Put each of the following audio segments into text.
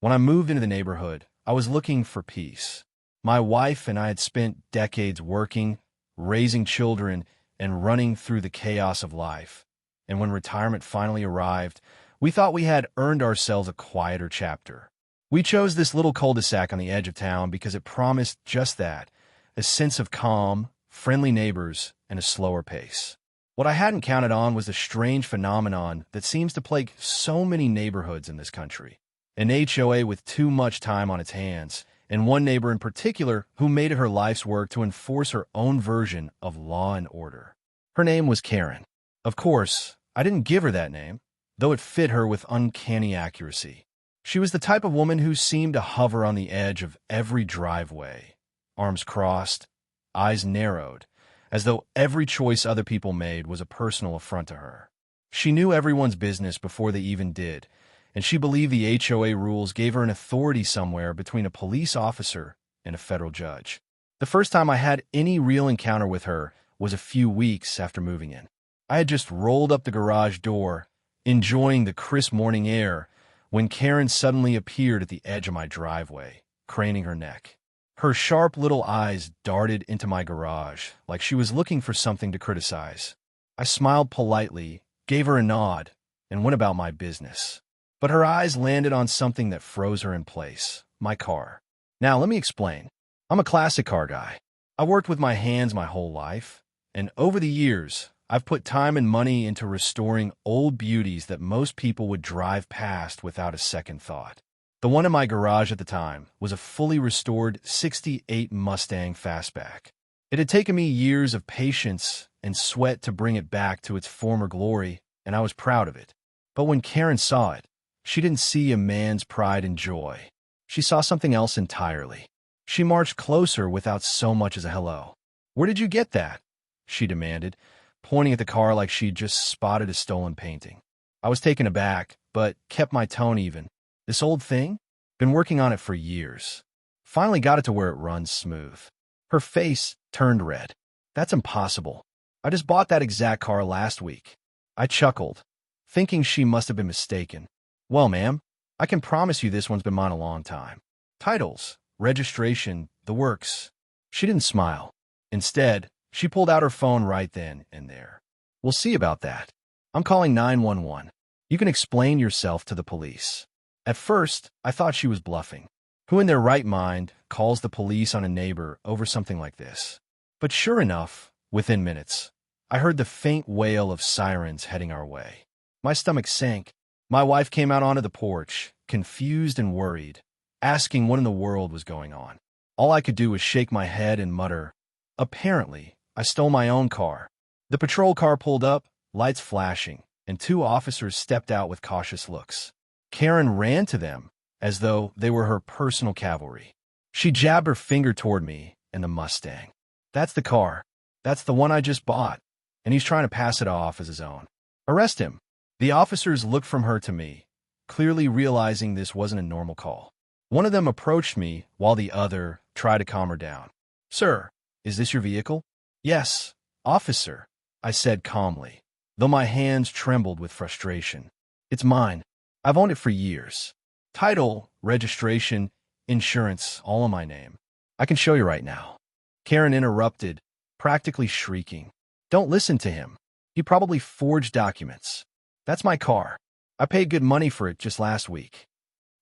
When I moved into the neighborhood, I was looking for peace. My wife and I had spent decades working, raising children, and running through the chaos of life. And when retirement finally arrived, we thought we had earned ourselves a quieter chapter. We chose this little cul-de-sac on the edge of town because it promised just that, a sense of calm, friendly neighbors, and a slower pace. What I hadn't counted on was the strange phenomenon that seems to plague so many neighborhoods in this country. An HOA with too much time on its hands, and one neighbor in particular who made it her life's work to enforce her own version of law and order. Her name was Karen. Of course, I didn't give her that name, though it fit her with uncanny accuracy. She was the type of woman who seemed to hover on the edge of every driveway, arms crossed, eyes narrowed, as though every choice other people made was a personal affront to her. She knew everyone's business before they even did, and she believed the HOA rules gave her an authority somewhere between a police officer and a federal judge. The first time I had any real encounter with her was a few weeks after moving in. I had just rolled up the garage door, enjoying the crisp morning air, when Karen suddenly appeared at the edge of my driveway, craning her neck. Her sharp little eyes darted into my garage like she was looking for something to criticize. I smiled politely, gave her a nod, and went about my business. But her eyes landed on something that froze her in place, my car. Now, let me explain. I'm a classic car guy. I worked with my hands my whole life, and over the years, I've put time and money into restoring old beauties that most people would drive past without a second thought. The one in my garage at the time was a fully restored '68 Mustang Fastback. It had taken me years of patience and sweat to bring it back to its former glory, and I was proud of it. But when Karen saw it, she didn't see a man's pride and joy. She saw something else entirely. She marched closer without so much as a hello. "Where did you get that?" she demanded, pointing at the car like she'd just spotted a stolen painting. I was taken aback, but kept my tone even. "This old thing? Been working on it for years. Finally got it to where it runs smooth." Her face turned red. "That's impossible. I just bought that exact car last week." I chuckled, thinking she must have been mistaken. "Well, ma'am, I can promise you this one's been mine a long time. Titles, registration, the works." She didn't smile. Instead, she pulled out her phone right then and there. "We'll see about that. I'm calling 911. You can explain yourself to the police." At first, I thought she was bluffing. Who in their right mind calls the police on a neighbor over something like this? But sure enough, within minutes, I heard the faint wail of sirens heading our way. My stomach sank. My wife came out onto the porch, confused and worried, asking what in the world was going on. All I could do was shake my head and mutter, "Apparently, I stole my own car." The patrol car pulled up, lights flashing, and two officers stepped out with cautious looks. Karen ran to them, as though they were her personal cavalry. She jabbed her finger toward me and the Mustang. "That's the car. That's the one I just bought, and he's trying to pass it off as his own. Arrest him." The officers looked from her to me, clearly realizing this wasn't a normal call. One of them approached me while the other tried to calm her down. "Sir, is this your vehicle?" "Yes, officer," I said calmly, though my hands trembled with frustration. "It's mine. I've owned it for years. Title, registration, insurance, all in my name. I can show you right now." Karen interrupted, practically shrieking. "Don't listen to him. He probably forged documents. That's my car. I paid good money for it just last week."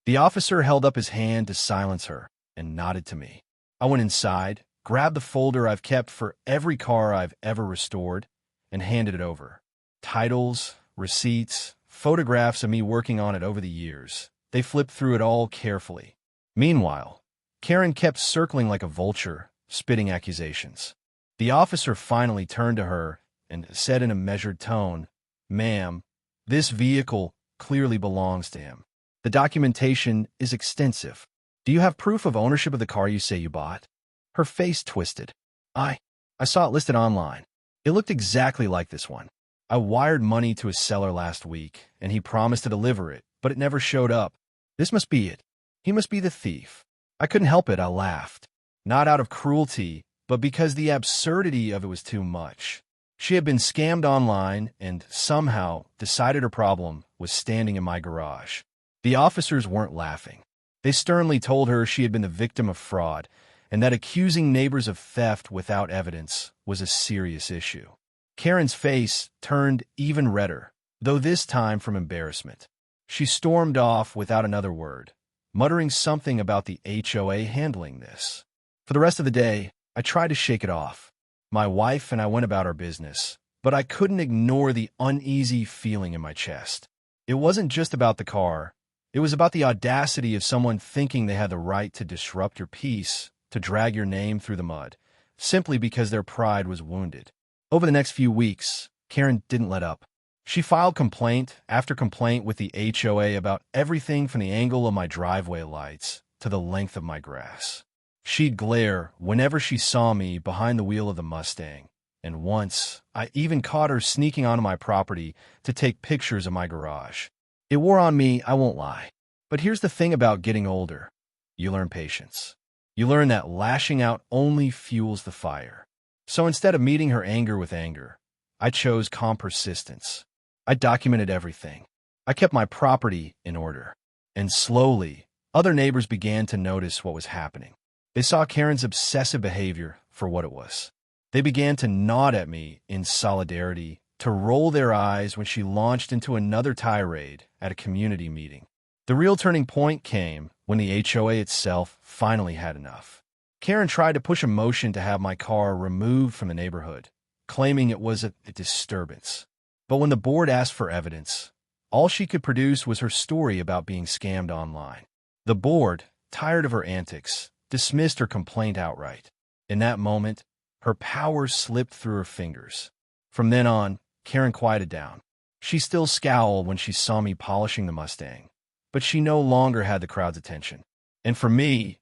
The officer held up his hand to silence her and nodded to me. I went inside, grabbed the folder I've kept for every car I've ever restored, and handed it over. Titles, receipts, photographs of me working on it over the years. They flipped through it all carefully. Meanwhile, Karen kept circling like a vulture, spitting accusations. The officer finally turned to her and said in a measured tone, "Ma'am, this vehicle clearly belongs to him. The documentation is extensive. Do you have proof of ownership of the car you say you bought?" Her face twisted. I saw it listed online. It looked exactly like this one. I wired money to a seller last week, and he promised to deliver it, but it never showed up. This must be it. He must be the thief. I couldn't help it, I laughed. Not out of cruelty, but because the absurdity of it was too much. She had been scammed online and somehow decided her problem was standing in my garage. The officers weren't laughing. They sternly told her she had been the victim of fraud and that accusing neighbors of theft without evidence was a serious issue. Karen's face turned even redder, though this time from embarrassment. She stormed off without another word, muttering something about the HOA handling this. For the rest of the day, I tried to shake it off. My wife and I went about our business, but I couldn't ignore the uneasy feeling in my chest. It wasn't just about the car. It was about the audacity of someone thinking they had the right to disrupt your peace, to drag your name through the mud, simply because their pride was wounded. Over the next few weeks, Karen didn't let up. She filed complaint after complaint with the HOA about everything from the angle of my driveway lights to the length of my grass. She'd glare whenever she saw me behind the wheel of the Mustang, and once I even caught her sneaking onto my property to take pictures of my garage. It wore on me, I won't lie. But here's the thing about getting older. You learn patience. You learn that lashing out only fuels the fire. So instead of meeting her anger with anger, I chose calm persistence. I documented everything. I kept my property in order. And slowly, other neighbors began to notice what was happening. They saw Karen's obsessive behavior for what it was. They began to nod at me in solidarity, to roll their eyes when she launched into another tirade at a community meeting. The real turning point came when the HOA itself finally had enough. Karen tried to push a motion to have my car removed from the neighborhood, claiming it was a disturbance. But when the board asked for evidence, all she could produce was her story about being scammed online. The board, tired of her antics, dismissed her complaint outright. In that moment, her power slipped through her fingers. From then on, Karen quieted down. She still scowled when she saw me polishing the Mustang, but she no longer had the crowd's attention. And for me,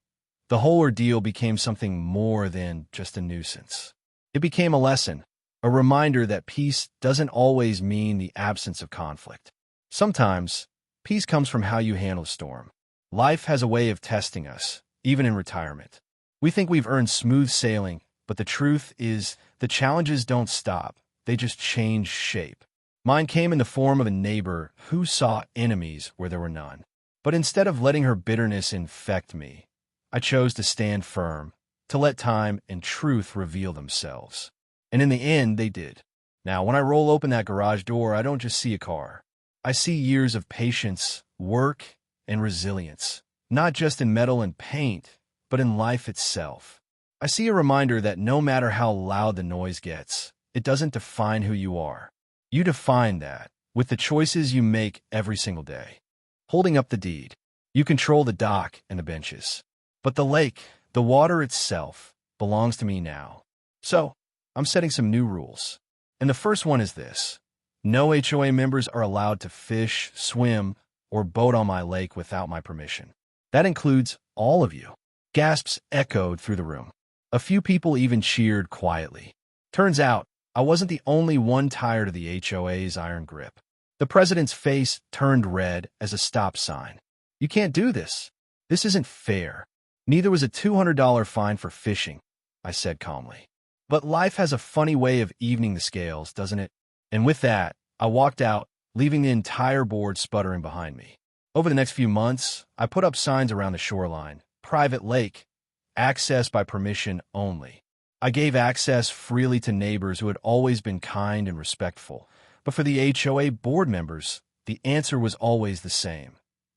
the whole ordeal became something more than just a nuisance. It became a lesson, a reminder that peace doesn't always mean the absence of conflict. Sometimes, peace comes from how you handle a storm. Life has a way of testing us, even in retirement. We think we've earned smooth sailing, but the truth is the challenges don't stop. They just change shape. Mine came in the form of a neighbor who saw enemies where there were none. But instead of letting her bitterness infect me, I chose to stand firm, to let time and truth reveal themselves. And in the end, they did. Now, when I roll open that garage door, I don't just see a car. I see years of patience, work, and resilience, not just in metal and paint, but in life itself. I see a reminder that no matter how loud the noise gets, it doesn't define who you are. You define that with the choices you make every single day. Holding up the deed, you control the dock and the benches. But the lake, the water itself, belongs to me now. So, I'm setting some new rules. And the first one is this. No HOA members are allowed to fish, swim, or boat on my lake without my permission. That includes all of you. Gasps echoed through the room. A few people even cheered quietly. Turns out, I wasn't the only one tired of the HOA's iron grip. The president's face turned red as a stop sign. You can't do this. This isn't fair. Neither was a $200 fine for fishing, I said calmly. But life has a funny way of evening the scales, doesn't it? And with that, I walked out, leaving the entire board sputtering behind me. Over the next few months, I put up signs around the shoreline. Private lake, access by permission only. I gave access freely to neighbors who had always been kind and respectful. But for the HOA board members, the answer was always the same.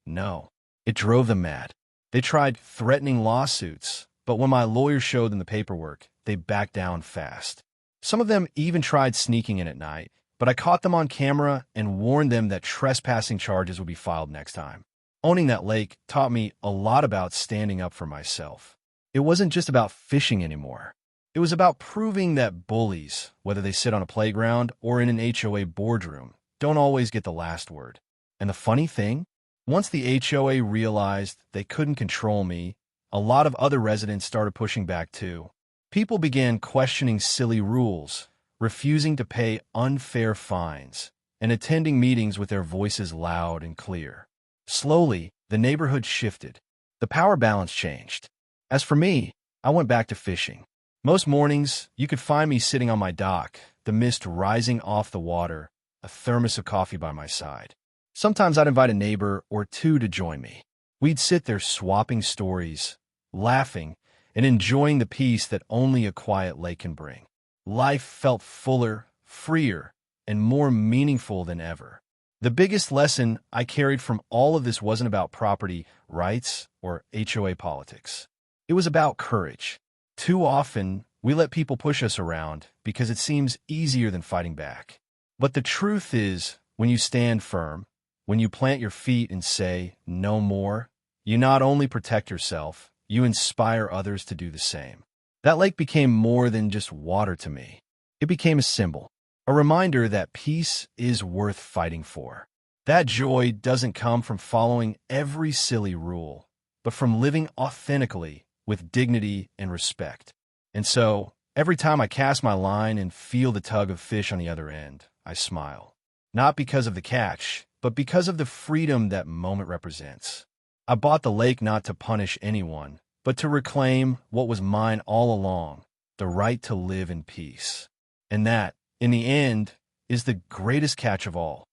No. It drove them mad. They tried threatening lawsuits, but when my lawyer showed them the paperwork, they backed down fast. Some of them even tried sneaking in at night, but I caught them on camera and warned them that trespassing charges would be filed next time. Owning that lake taught me a lot about standing up for myself. It wasn't just about fishing anymore. It was about proving that bullies, whether they sit on a playground or in an HOA boardroom, don't always get the last word. And the funny thing? Once the HOA realized they couldn't control me, a lot of other residents started pushing back too. People began questioning silly rules, refusing to pay unfair fines, and attending meetings with their voices loud and clear. Slowly, the neighborhood shifted. The power balance changed. As for me, I went back to fishing. Most mornings, you could find me sitting on my dock, the mist rising off the water, a thermos of coffee by my side. Sometimes I'd invite a neighbor or two to join me. We'd sit there swapping stories, laughing, and enjoying the peace that only a quiet lake can bring. Life felt fuller, freer, and more meaningful than ever. The biggest lesson I carried from all of this wasn't about property rights or HOA politics. It was about courage. Too often, we let people push us around because it seems easier than fighting back. But the truth is, when you stand firm, when you plant your feet and say, "No more," you not only protect yourself, you inspire others to do the same. That lake became more than just water to me. It became a symbol, a reminder that peace is worth fighting for. That joy doesn't come from following every silly rule, but from living authentically with dignity and respect. And so, every time I cast my line and feel the tug of fish on the other end, I smile. Not because of the catch, but because of the freedom that moment represents. I bought the lake not to punish anyone, but to reclaim what was mine all along, the right to live in peace. And that, in the end, is the greatest catch of all.